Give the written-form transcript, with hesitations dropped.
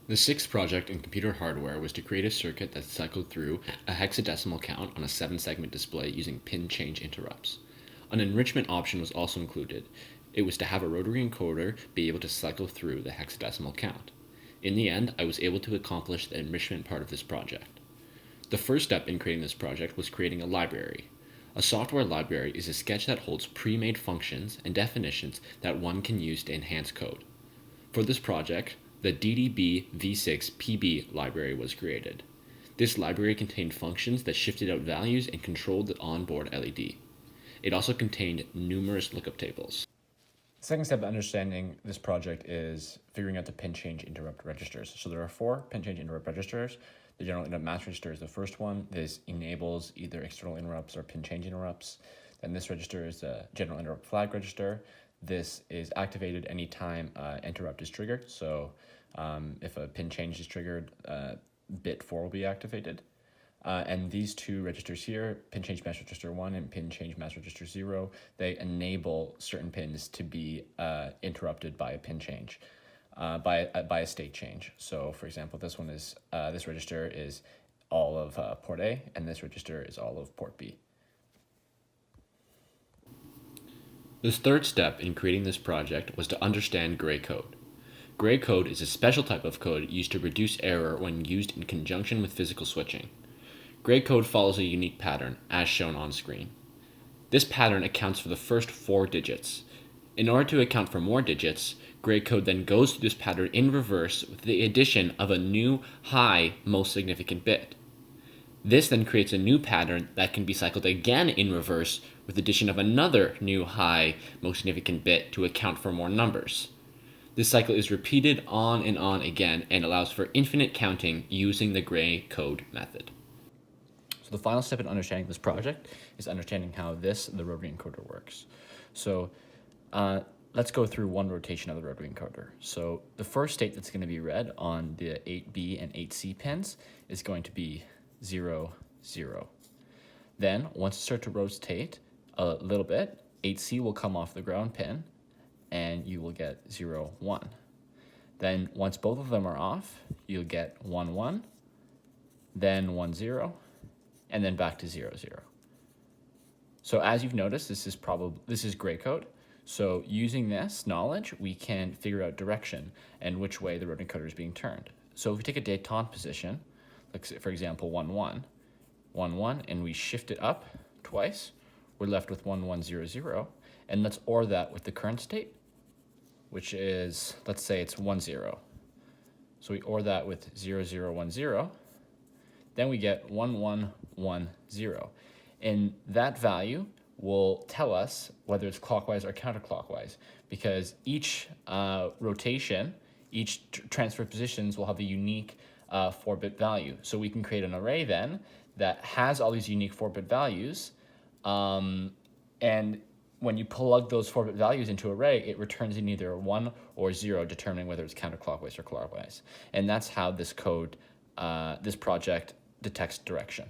The sixth project in computer hardware was to create a circuit that cycled through a hexadecimal count on a 7-segment display using pin change interrupts. An enrichment option was also included. It was to have a rotary encoder be able to cycle through the hexadecimal count. In the end, I was able to accomplish the enrichment part of this project. The first step in creating this project was creating a library. A software library is a sketch that holds pre-made functions and definitions that one can use to enhance code. For this project, the DDB v6pb library was created. This library contained functions that shifted out values and controlled the onboard LED. It also contained numerous lookup tables. The second step in understanding this project is figuring out the pin change interrupt registers. So there are 4 pin change interrupt registers. The general interrupt match register is the first one. This enables either external interrupts or pin change interrupts. Then this register is the general interrupt flag register. This is activated anytime interrupt is triggered. So if a pin change is triggered, bit 4 will be activated. And these two registers here, pin change match register 1 and pin change match register 0, they enable certain pins to be interrupted by a pin change, by a state change. So for example, this one is, this register is all of port A, and this register is all of port B. The third step in creating this project was to understand gray code. Gray code is a special type of code used to reduce error when used in conjunction with physical switching. Gray code follows a unique pattern, as shown on screen. This pattern accounts for the first 4 digits. In order to account for more digits, gray code then goes through this pattern in reverse with the addition of a new high most significant bit. This then creates a new pattern that can be cycled again in reverse with the addition of another new high most significant bit to account for more numbers. This cycle is repeated on and on again and allows for infinite counting using the gray code method. So the final step in understanding this project is understanding how the rotary encoder works. So let's go through one rotation of the rotary encoder. So the first state that's going to be read on the 8B and 8C pins is going to be 0, 0. Then once you start to rotate a little bit, 8C will come off the ground pin and you will get 0, 1. Then once both of them are off, you'll get 1, 1, then 1, 0, and then back to 0, 0. So as you've noticed, this is gray code. So using this knowledge, we can figure out direction and which way the rotary encoder is being turned. So if we take a detente position, like for example 1, 1, 1, 1, and we shift it up twice, we're left with 1, 1, 0, 0. And let's OR that with the current state, which is, let's say it's 1, 0. So we OR that with 0, 0, 1, 0. Then we get 1, 1, 1, 0. And that value will tell us whether it's clockwise or counterclockwise, because each rotation, each transfer positions will have a unique 4-bit value. So we can create an array then that has all these unique 4-bit values, and when you plug those 4-bit values into an array, it returns in either 1 or 0, determining whether it's counterclockwise or clockwise. And that's how this project detects direction.